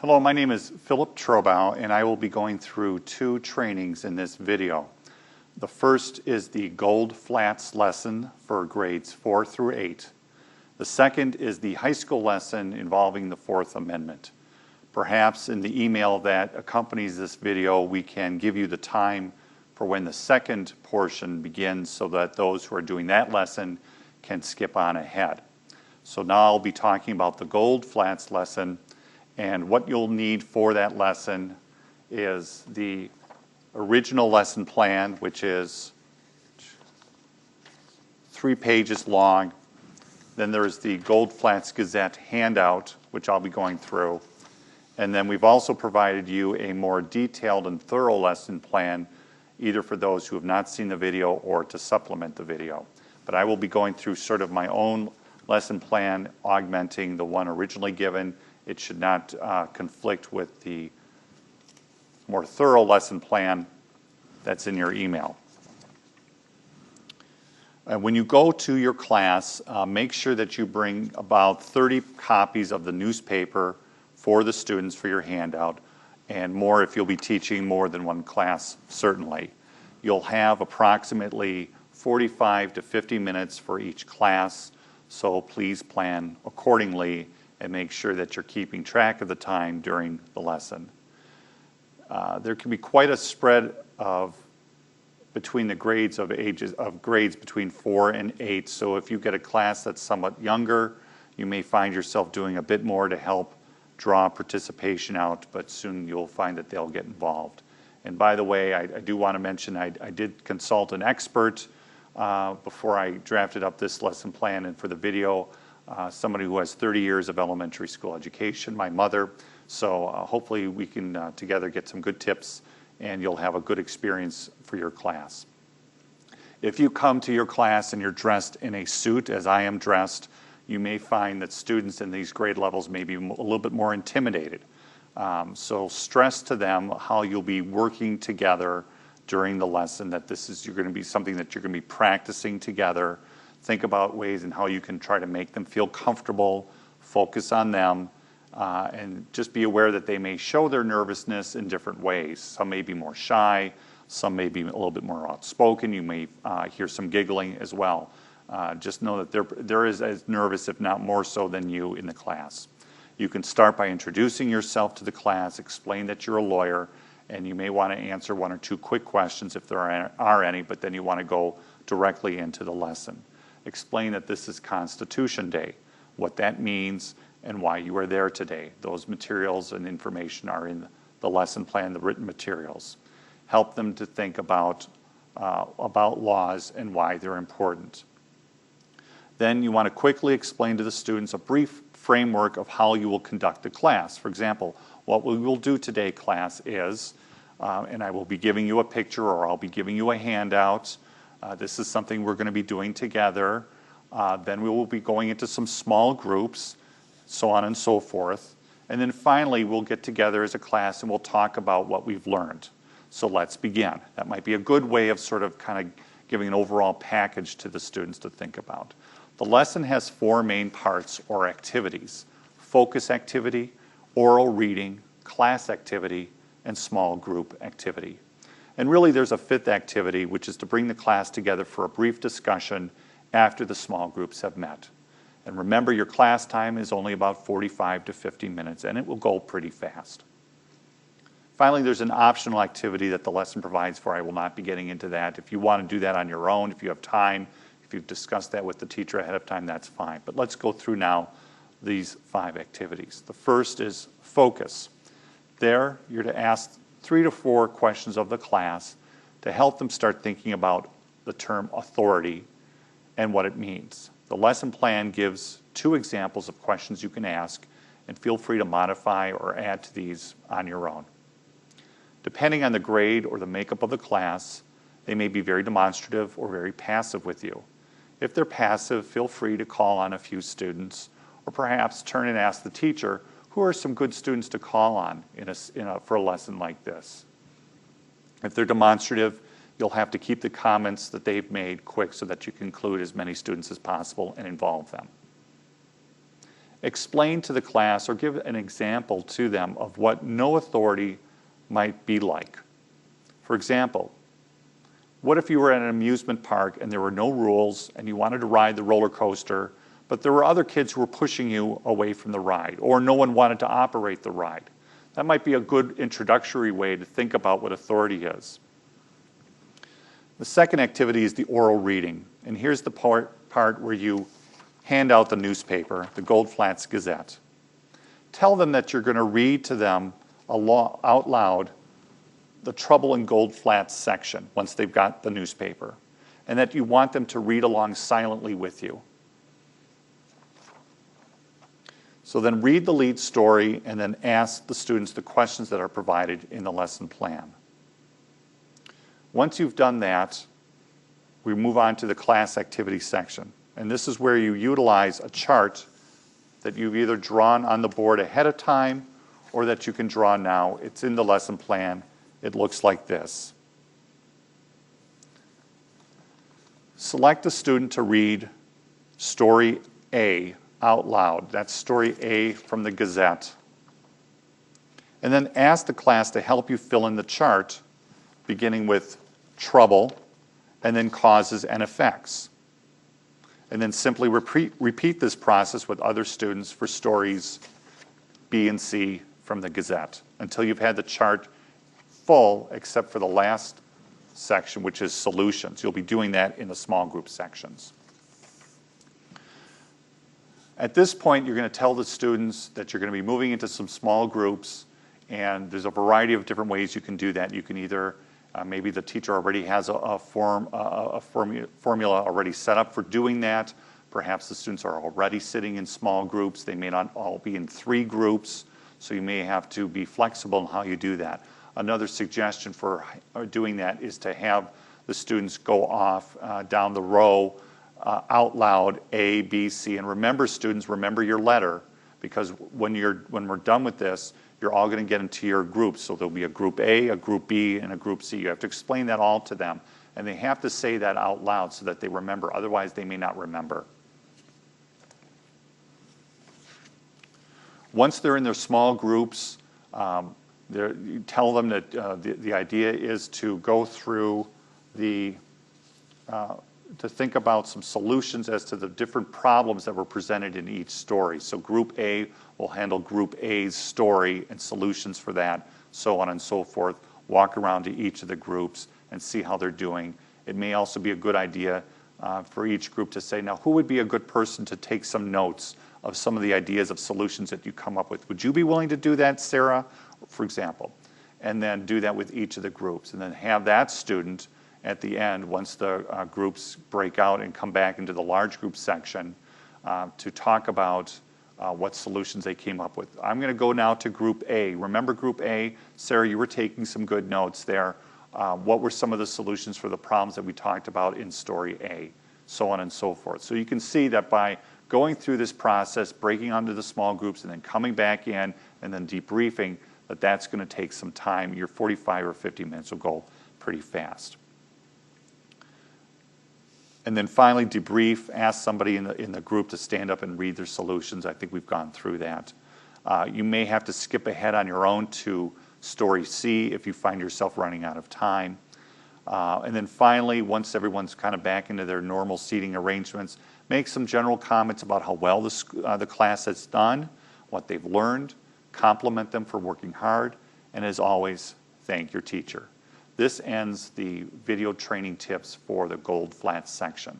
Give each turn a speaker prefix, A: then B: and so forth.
A: Hello, my name is Philip Trobow, and I will be going through two trainings in this video. The first is the Gold Flats lesson for grades 4 through 8. The second is the high school lesson involving the Fourth Amendment. Perhaps in the email that accompanies this video, we can give you the time for when the second portion begins so that those who are doing that lesson can skip on ahead. So now I'll be talking about the Gold Flats lesson, and what you'll need for that lesson is the original lesson plan, which is 3 pages long. Then there's the Gold Flats Gazette handout, which I'll be going through. And then we've also provided you a more detailed and thorough lesson plan, either for those who have not seen the video or to supplement the video. But I will be going through sort of my own lesson plan, augmenting the one originally given. It should not conflict with the more thorough lesson plan that's in your email. When you go to your class, make sure that you bring about 30 copies of the newspaper for the students for your handout, and more if you'll be teaching more than one class, certainly. You'll have approximately 45 to 50 minutes for each class, so please plan accordingly and make sure that you're keeping track of the time during the lesson. There can be quite a spread between the grades of grades between 4 and 8. So if you get a class that's somewhat younger, you may find yourself doing a bit more to help draw participation out, but soon you'll find that they'll get involved. And by the way, I do want to mention I did consult an expert before I drafted up this lesson plan and for the video. Somebody who has 30 years of elementary school education, my mother. So hopefully we can together get some good tips and you'll have a good experience for your class. If you come to your class and you're dressed in a suit, as I am dressed, you may find that students in these grade levels may be a little bit more intimidated. So stress to them how you'll be working together during the lesson, that this is going to be something that you're going to be practicing together. Think about ways and how you can try to make them feel comfortable, focus on them, and just be aware that they may show their nervousness in different ways. Some may be more shy, some may be a little bit more outspoken. You may hear some giggling as well. Just know that they're as nervous, if not more so, than you in the class. You can start by introducing yourself to the class, explain that you're a lawyer, and you may want to answer 1 or 2 quick questions if there are any, but then you want to go directly into the lesson. Explain that this is Constitution Day, what that means, and why you are there today. Those materials and information are in the lesson plan, the written materials. Help them to think about laws and why they're important. Then you want to quickly explain to the students a brief framework of how you will conduct the class. For example, what we will do today, class, is, and I will be giving you a picture or I'll be giving you a handout. This is something we're going to be doing together. Then we will be going into some small groups, so on and so forth. And then finally, we'll get together as a class and we'll talk about what we've learned. So let's begin. That might be a good way of sort of kind of giving an overall package to the students to think about. The lesson has 4 main parts or activities: focus activity, oral reading, class activity, and small group activity. And really there's a 5th activity, which is to bring the class together for a brief discussion after the small groups have met. And remember, your class time is only about 45 to 50 minutes, and it will go pretty fast. Finally, there's an optional activity that the lesson provides for. I will not be getting into that. If you want to do that on your own, if you have time, if you've discussed that with the teacher ahead of time, that's fine. But let's go through now these 5 activities. The first is focus. There, you're to ask 3 to 4 questions of the class to help them start thinking about the term authority and what it means. The lesson plan gives 2 examples of questions you can ask, and feel free to modify or add to these on your own. Depending on the grade or the makeup of the class, they may be very demonstrative or very passive with you. If they're passive, feel free to call on a few students, or perhaps turn and ask the teacher, who are some good students to call on for a lesson like this? If they're demonstrative, you'll have to keep the comments that they've made quick so that you can include as many students as possible and involve them. explain to the class or give an example to them of what no authority might be like. For example, what if you were at an amusement park and there were no rules and you wanted to ride the roller coaster, but there were other kids who were pushing you away from the ride, or no one wanted to operate the ride? That might be a good introductory way to think about what authority is. The second activity is the oral reading. And here's the part where you hand out the newspaper, the Goldflatts Gazette. Tell them that you're going to read to them out loud the Trouble in Goldflatts section once they've got the newspaper, and that you want them to read along silently with you. So then read the lead story and then ask the students the questions that are provided in the lesson plan. Once you've done that, we move on to the class activity section. And this is where you utilize a chart that you've either drawn on the board ahead of time or that you can draw now. It's in the lesson plan. It looks like this. Select a student to read story A out loud. That's story A from the Gazette. And then ask the class to help you fill in the chart, beginning with trouble, and then causes and effects. And then simply repeat this process with other students for stories B and C from the Gazette until you've had the chart full except for the last section, which is solutions. You'll be doing that in the small group sections. At this point, you're going to tell the students that you're going to be moving into some small groups, and there's a variety of different ways you can do that. You can either, maybe the teacher already has a formula already set up for doing that. Perhaps the students are already sitting in small groups. They may not all be in 3 groups, so you may have to be flexible in how you do that. Another suggestion for doing that is to have the students go off down the row out loud, A, B, C. And remember, students, remember your letter, because when we're done with this, you're all going to get into your groups. So there'll be a group A, a group B, and a group C. You have to explain that all to them. And they have to say that out loud so that they remember. Otherwise, they may not remember. Once they're in their small groups, you tell them that the idea is to go through to think about some solutions as to the different problems that were presented in each story. So Group A will handle Group A's story and solutions for that, so on and so forth. Walk around to each of the groups and see how they're doing. It may also be a good idea for each group to say, now, who would be a good person to take some notes of some of the ideas of solutions that you come up with? Would you be willing to do that, Sarah, for example? And then do that with each of the groups. And then have that student at the end, once the groups break out and come back into the large group section, to talk about what solutions they came up with. I'm going to go now to Group A. Remember Group A? Sarah, you were taking some good notes there. What were some of the solutions for the problems that we talked about in Story A? So on and so forth. So you can see that by going through this process, breaking onto the small groups, and then coming back in, and then debriefing, that's going to take some time. Your 45 or 50 minutes will go pretty fast. And then finally, debrief, ask somebody in the group to stand up and read their solutions. I think we've gone through that. You may have to skip ahead on your own to Story C if you find yourself running out of time. And then finally, once everyone's kind of back into their normal seating arrangements, make some general comments about how well the class has done, what they've learned, compliment them for working hard, and as always, thank your teacher. This ends the video training tips for the Goldflatts section.